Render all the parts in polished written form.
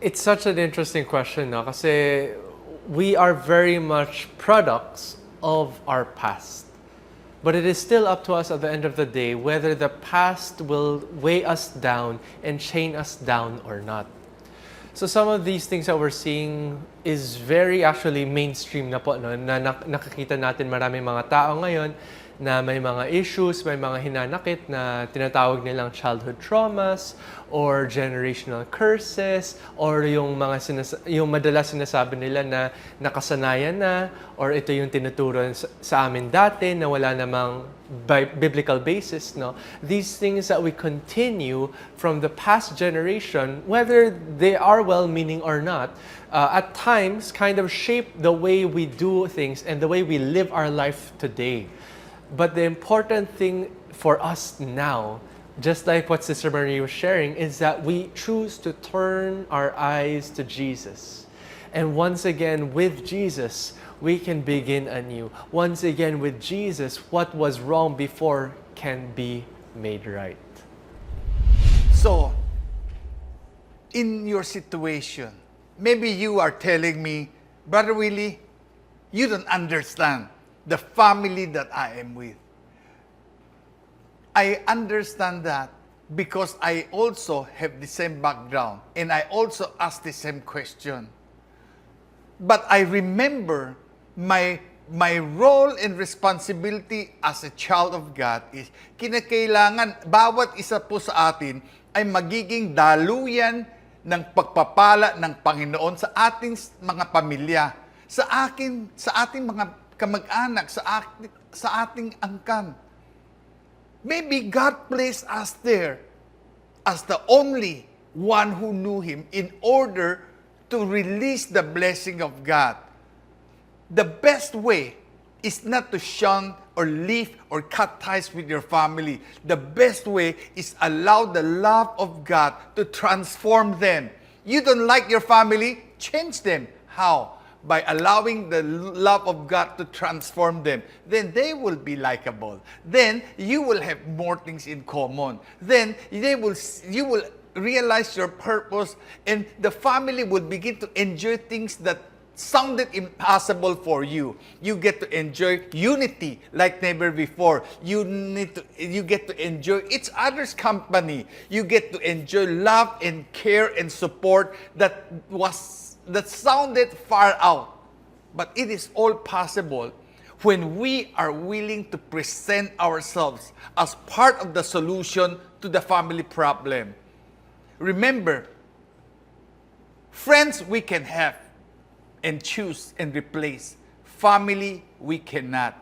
It's such an interesting question, no? Kasi we are very much products of our past. But it is still up to us at the end of the day whether the past will weigh us down and chain us down or not. So some of these things that we're seeing is very actually mainstream na po, no? Nakikita natin maraming mga tao ngayon na may mga issues, may mga hinanakit na tinatawag nilang childhood traumas or generational curses or yung mga yung madalas sinasabi nila na nakasanayan na or ito yung tinuturo sa amin dati na wala namang biblical basis, no? These things that we continue from the past generation, whether they are well-meaning or not, at times kind of shape the way we do things and the way we live our life today. But the important thing for us now, just like what Sister Marie was sharing, is that we choose to turn our eyes to Jesus. And once again, with Jesus, we can begin anew. Once again, with Jesus, what was wrong before can be made right. So, in your situation, maybe you are telling me, Brother Willie, you don't understand the family that I am with. I understand that because I also have the same background and I also ask the same question. But I remember my role and responsibility as a child of God is kinakailangan bawat isa po sa atin ay magiging daluyan ng pagpapala ng Panginoon sa ating mga pamilya, sa ating mga kamag-anak, sa ating angkan. Maybe God placed us there as the only one who knew Him in order to release the blessing of God. The best way is not to shun or leave or cut ties with your family. The best way is allow the love of God to transform them. You don't like your family? Change them. How? By allowing the love of God to transform them. Then they will be likable. Then you will have more things in common. Then you will realize your purpose and the family will begin to enjoy things that sounded impossible for you. You get to enjoy unity like never before. You get to enjoy each other's company. You get to enjoy love and care and support that sounded far out. But it is all possible when we are willing to present ourselves as part of the solution to the family problem. Remember, friends we can have and choose and replace. Family we cannot.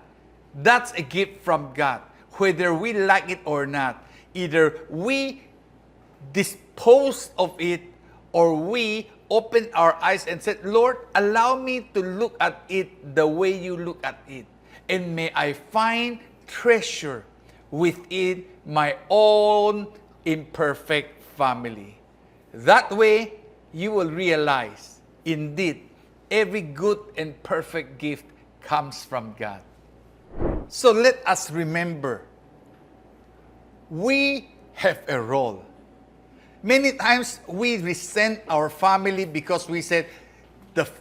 That's a gift from God, whether we like it or not. Either we dispose of it or we open our eyes and said, Lord, allow me to look at it the way you look at it. And may I find treasure within my own imperfect family. That way, you will realize, indeed, every good and perfect gift comes from God. So let us remember, we have a role. Many times we resent our family because we said,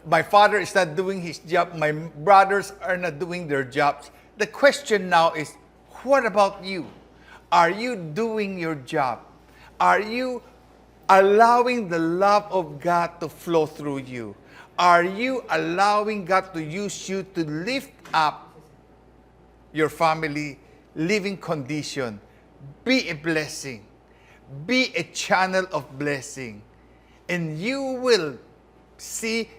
my father is not doing his job, my brothers are not doing their jobs. The question now is, what about you? Are you doing your job? Are you allowing the love of God to flow through you? Are you allowing God to use you to lift up your family living condition? Be a blessing. Be a channel of blessing. And you will see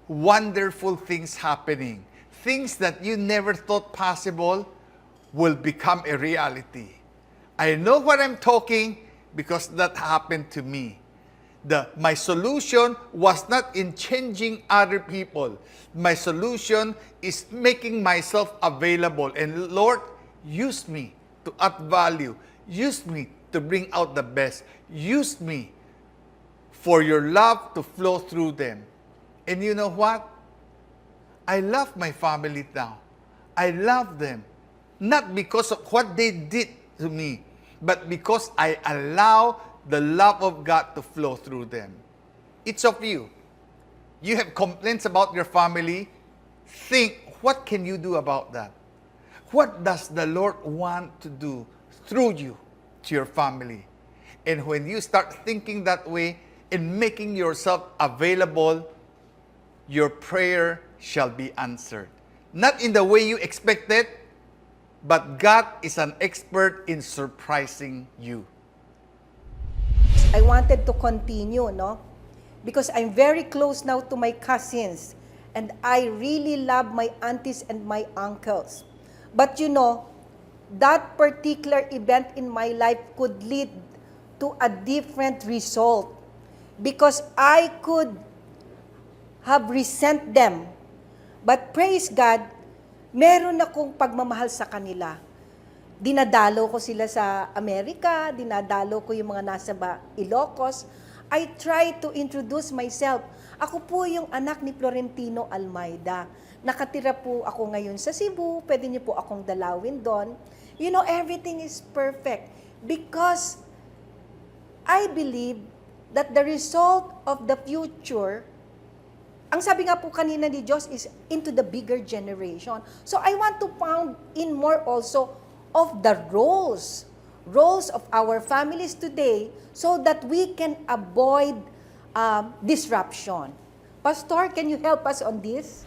wonderful things happening. Things that you never thought possible will become a reality. I know what I'm talking because that happened to me. My solution was not in changing other people. My solution is making myself available. And Lord, use me to add value. Use me to bring out the best. Use me for your love to flow through them. And you know what? I love my family now. I love them. Not because of what they did to me, but because I allow the love of God to flow through them. each of you, you have complaints about your family, think, what can you do about that? What does the Lord want to do through you to your family? And when you start thinking that way and making yourself available, your prayer shall be answered. Not in the way you expected, but God is an expert in surprising you. I wanted to continue, no? Because I'm very close now to my cousins, and I really love my aunties and my uncles. But you know, that particular event in my life could lead to a different result, because I could have resent them. But praise God, meron akong pagmamahal sa kanila. Dinadalo ko sila sa Amerika, dinadalo ko yung mga nasa Ilocos. I try to introduce myself. Ako po yung anak ni Florentino Almeida. Nakatira po ako ngayon sa Cebu. Pwede niyo po akong dalawin doon. You know, everything is perfect because I believe that the result of the future, ang sabi nga po kanina ni Diyos, is into the bigger generation. So I want to pound in more also of the roles of our families today so that we can avoid disruption. Pastor, can you help us on this?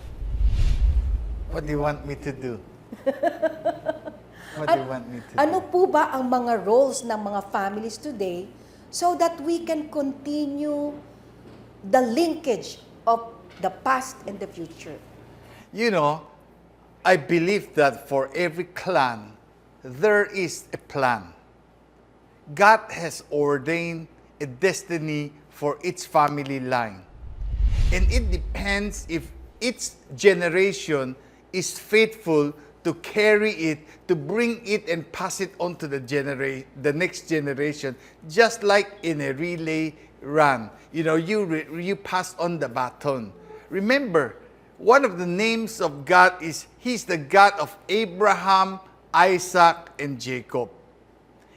What do you want me to do? What do you want me to do? Ano po ba ang mga roles ng mga families today so that we can continue the linkage of the past and the future? You know, I believe that for every clan, there is a plan. God has ordained a destiny for its family line. And it depends if each generation is faithful to carry it, to bring it and pass it on to the next generation, just like in a relay run. You know, you pass on the baton. Remember, one of the names of God is He's the God of Abraham, Isaac, and Jacob.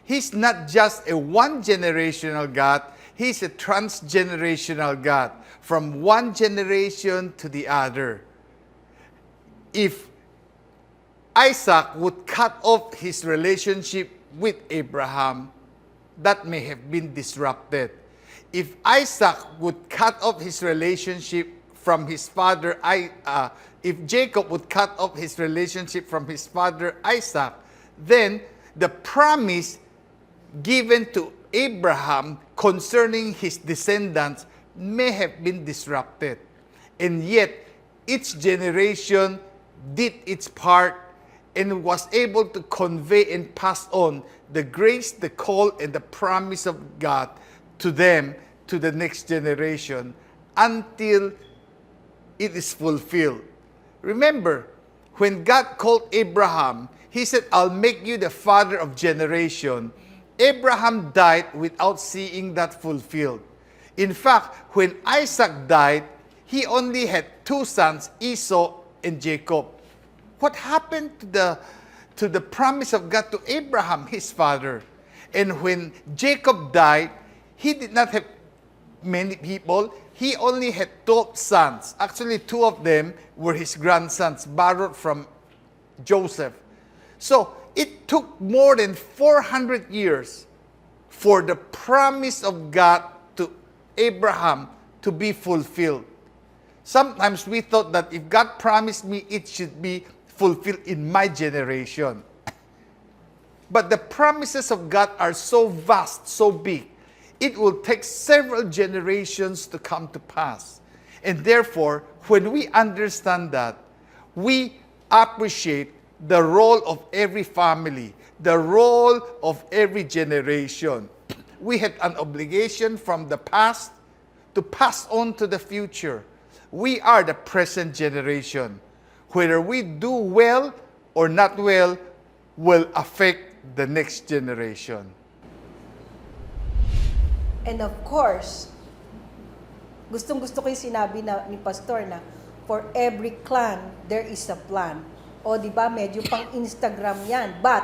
He's not just a one-generational God, He's a trans-generational God, from one generation to the other. If Isaac would cut off his relationship with Abraham, that may have been disrupted. If Isaac would cut off his relationship from his father, if Jacob would cut off his relationship from his father Isaac, then the promise given to Abraham concerning his descendants may have been disrupted. And yet, each generation did its part and was able to convey and pass on the grace, the call, and the promise of God to them, to the next generation, until it is fulfilled. Remember, when God called Abraham, He said, I'll make you the father of generation. Abraham died without seeing that fulfilled. In fact, when Isaac died, he only had two sons, Esau and Jacob. What happened to the promise of God to Abraham, his father? And when Jacob died, he did not have many people. He only had 12 sons. Actually, two of them were his grandsons, borrowed from Joseph. So it took more than 400 years for the promise of God to Abraham to be fulfilled. Sometimes we thought that if God promised me, it should be fulfilled in my generation. But the promises of God are so vast, so big, it will take several generations to come to pass. And therefore, when we understand that, we appreciate the role of every family, the role of every generation. We have an obligation from the past to pass on to the future. We are the present generation. Whether we do well or not well will affect the next generation. And of course, gustong-gusto ko yung sinabi ni Pastor na for every clan, there is a plan. O di ba medyo pang Instagram yan, but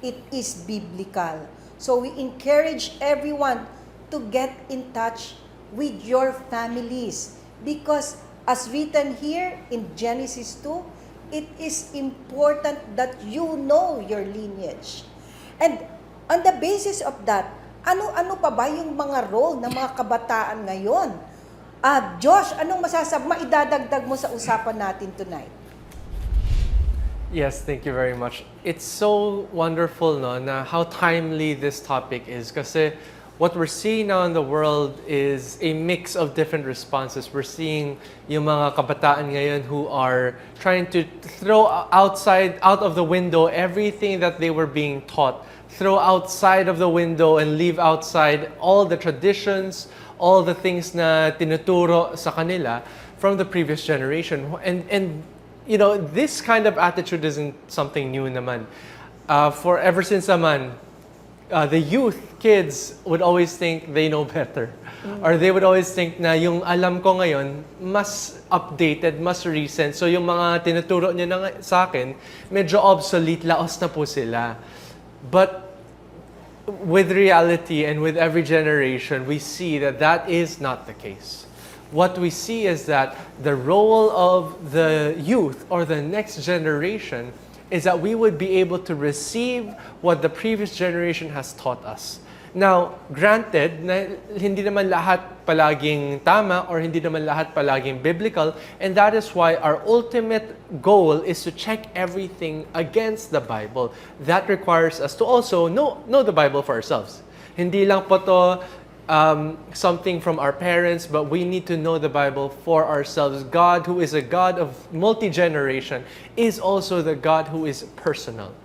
it is biblical. So we encourage everyone to get in touch with your families. Because as written here in Genesis 2, it is important that you know your lineage. And on the basis of that, ano-ano pa ba yung mga role ng mga kabataan ngayon? Josh, anong maidadagdag mo sa usapan natin tonight? Yes, thank you very much. It's so wonderful no, na how timely this topic is kasi what we're seeing now in the world is a mix of different responses. We're seeing yung mga kabataan ngayon who are trying to throw out of the window everything that they were being taught. Throw outside of the window and leave outside all the traditions, all the things na tinuturo sa kanila from the previous generation. And you know, this kind of attitude isn't something new naman. For ever since naman, the youth, kids would always think they know better. Or they would always think na yung alam ko ngayon, mas updated, mas recent. So yung mga tinuturo niya na sa akin, medyo obsolete, laos na po sila. But with reality and with every generation, we see that that is not the case. What we see is that the role of the youth or the next generation is that we would be able to receive what the previous generation has taught us. Now, granted, na hindi naman lahat palaging tama or hindi naman lahat palaging biblical, and that is why our ultimate goal is to check everything against the Bible. That requires us to also know the Bible for ourselves. Hindi lang po to something from our parents, but we need to know the Bible for ourselves. God, who is a God of multi-generation, is also the God who is personal.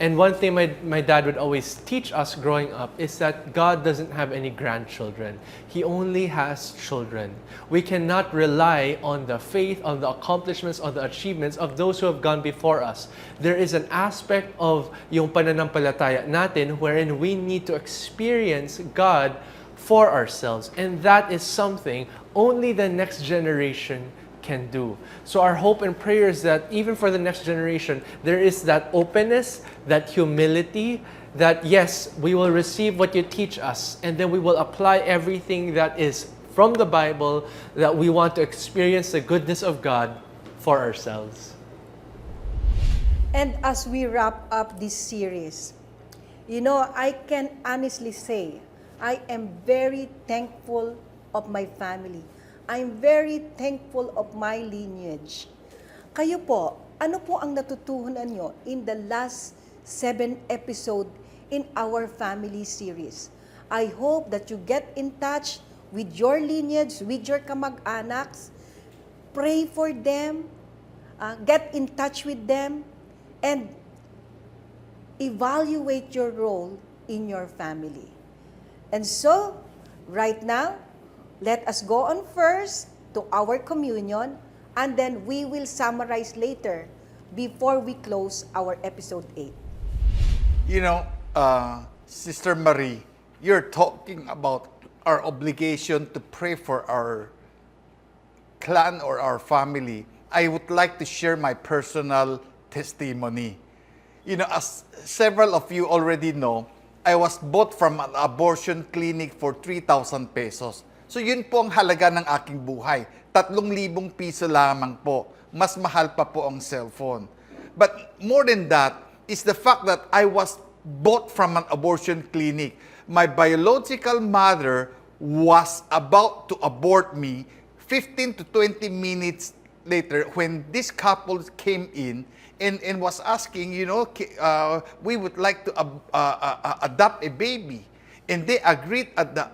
And one thing my dad would always teach us growing up is that God doesn't have any grandchildren. He only has children. We cannot rely on the faith, on the accomplishments, on the achievements of those who have gone before us. There is an aspect of yung pananampalataya natin wherein we need to experience God for ourselves. And that is something only the next generation can do. So our hope and prayer is that even for the next generation, there is that openness, that humility, that yes, we will receive what you teach us, and then we will apply everything that is from the Bible, that we want to experience the goodness of God for ourselves. And as we wrap up this series, you know, I can honestly say, I am very thankful of my family. I'm very thankful of my lineage. Kayo po, ano po ang natutunan nyo in the last 7 episodes in our family series? I hope that you get in touch with your lineage, with your kamag-anaks, pray for them, get in touch with them, and evaluate your role in your family. And so, right now, let us go on first to our communion, and then we will summarize later before we close our episode 8. You know, Sister Marie, you're talking about our obligation to pray for our clan or our family. I would like to share my personal testimony. You know, as several of you already know, I was bought from an abortion clinic for 3,000 pesos. So yun po ang halaga ng aking buhay. 3,000 piso lamang po. Mas mahal pa po ang cellphone. But more than that is the fact that I was bought from an abortion clinic. My biological mother was about to abort me 15 to 20 minutes later when this couple came in and was asking, you know, we would like to adopt a baby. And they agreed at the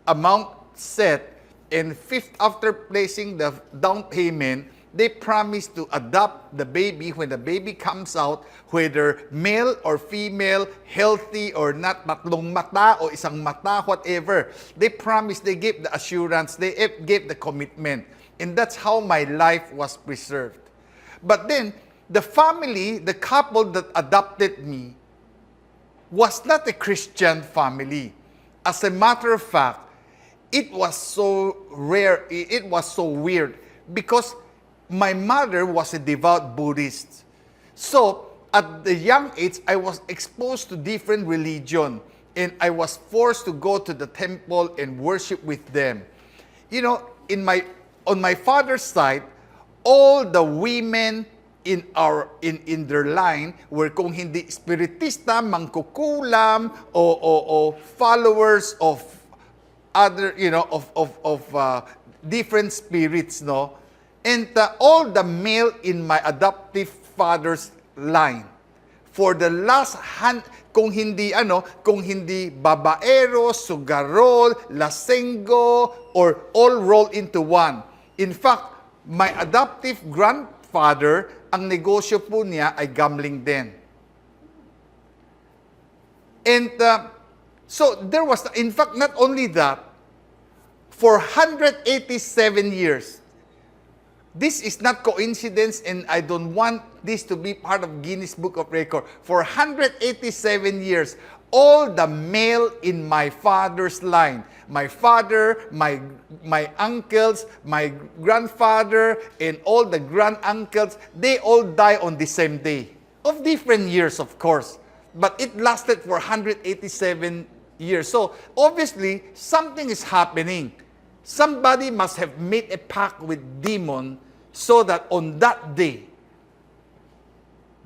amount set, and after placing the down payment, they promised to adopt the baby when the baby comes out, whether male or female, healthy or not, tatlong mata o isang mata, whatever. They promised, they gave the assurance, they gave the commitment. And that's how my life was preserved. But then, the family, the couple that adopted me, was not a Christian family. As a matter of fact, it was so rare, it was so weird, because my mother was a devout Buddhist. So, at the young age, I was exposed to different religion, and I was forced to go to the temple and worship with them. on my father's side, all the women in their line were kung hindi spiritista, mangkukulam, o followers of other, different spirits, no? And all the male in my adoptive father's line, for the last kung hindi babaero, sugarol, lasenggo, or all rolled into one. In fact, my adoptive grandfather, ang negosyo po niya ay gambling din. And so there was, in fact, not only that, for 187 years, this is not coincidence, and I don't want this to be part of Guinness Book of Record. For 187 years, all the male in my father's line, my father, my uncles, my grandfather, and all the grand-uncles, they all die on the same day. Of different years, of course. But it lasted for 187 years. So, obviously, something is happening. Somebody must have made a pact with demon so that on that day,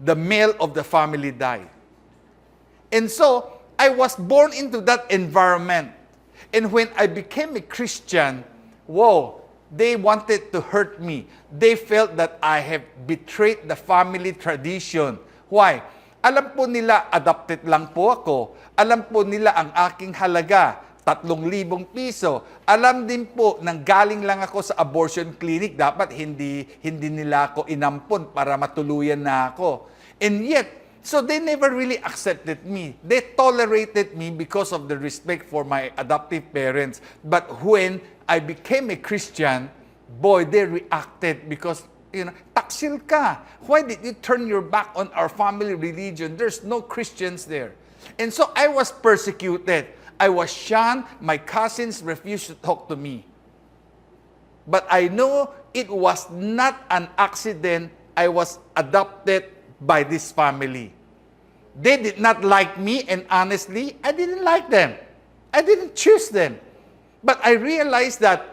the male of the family died. And so, I was born into that environment. And when I became a Christian, whoa, they wanted to hurt me. They felt that I have betrayed the family tradition. Why? Alam po nila, adopted lang po ako. Alam po nila ang aking halaga, 3,000 piso. Alam din po, nang galing lang ako sa abortion clinic, dapat hindi nila ako inampon para matuluyan na ako. And yet, so they never really accepted me. They tolerated me because of the respect for my adoptive parents. But when I became a Christian, boy, they reacted because, taksil ka. Why did you turn your back on our family religion? There's no Christians there. And so I was persecuted. I was shunned. My cousins refused to talk to me. But I know it was not an accident. I was adopted by this family. They did not like me, and honestly, I didn't like them. I didn't choose them. But I realized that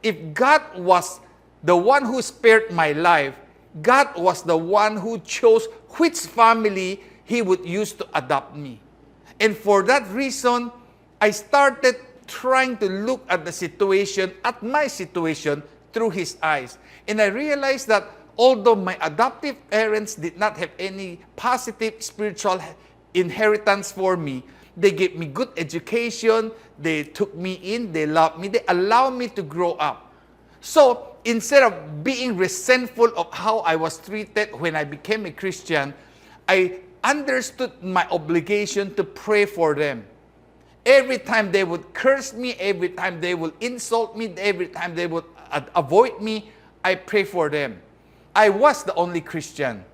if God was the one who spared my life, God was the one who chose which family He would use to adopt me. And for that reason, I started trying to look at the situation, at my situation, through His eyes. And I realized that although my adoptive parents did not have any positive spiritual inheritance for me, they gave me good education, they took me in, they loved me, they allowed me to grow up. So, instead of being resentful of how I was treated when I became a Christian, I understood my obligation to pray for them. Every time they would curse me, every time they would insult me, every time they would avoid me, I pray for them. I was the only Christian,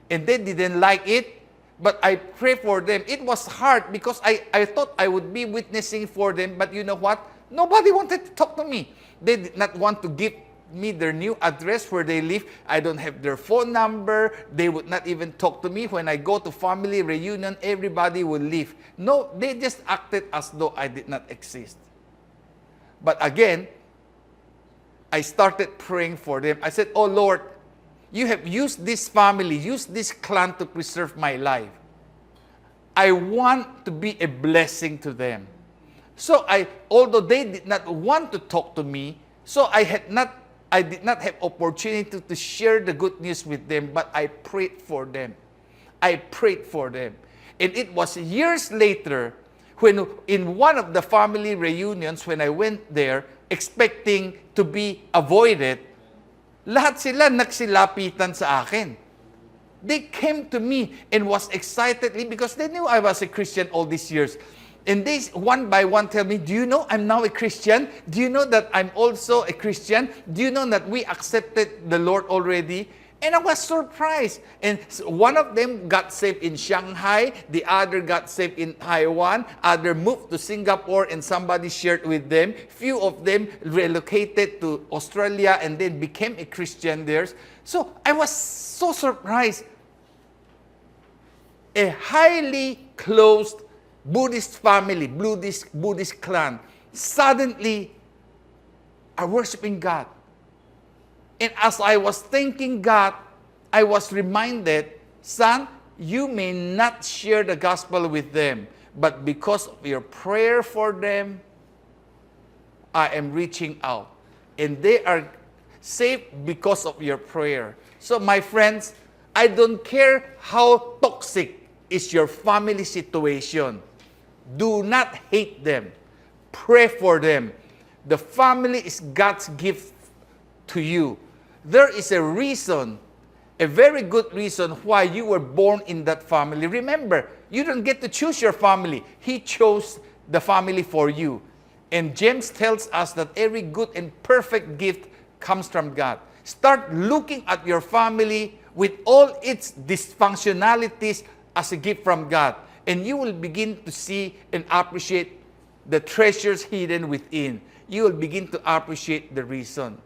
and they didn't like it, but I pray for them. It was hard because I thought I would be witnessing for them, but you know what? Nobody wanted to talk to me. They did not want to give me their new address where they live. I don't have their phone number. They would not even talk to me. When I go to family reunion, everybody will leave. No, they just acted as though I did not exist. But again, I started praying for them. I said, oh Lord, you have used this family, used this clan to preserve my life. I want to be a blessing to them. So although they did not want to talk to me, so I did not have opportunity to share the good news with them, but I prayed for them. I prayed for them. And it was years later when in one of the family reunions, when I went there, expecting to be avoided, lahat sila nagsilapitan sa akin. They came to me and was excitedly because they knew I was a Christian all these years. And they one by one tell me, do you know I'm now a Christian? Do you know that I'm also a Christian? Do you know that we accepted the Lord already? And I was surprised. And one of them got saved in Shanghai. The other got saved in Taiwan. Other moved to Singapore and somebody shared with them. Few of them relocated to Australia and then became a Christian there. So I was so surprised. A highly closed Buddhist family, Buddhist clan, suddenly are worshiping God. And as I was thanking God, I was reminded, son, you may not share the gospel with them, but because of your prayer for them, I am reaching out. And they are safe because of your prayer. So my friends, I don't care how toxic is your family situation. Do not hate them. Pray for them. The family is God's gift to you. There is a reason, a very good reason why you were born in that family. Remember, you don't get to choose your family. He chose the family for you. And James tells us that every good and perfect gift comes from God. Start looking at your family with all its dysfunctionalities as a gift from God. And you will begin to see and appreciate the treasures hidden within. You will begin to appreciate the reason.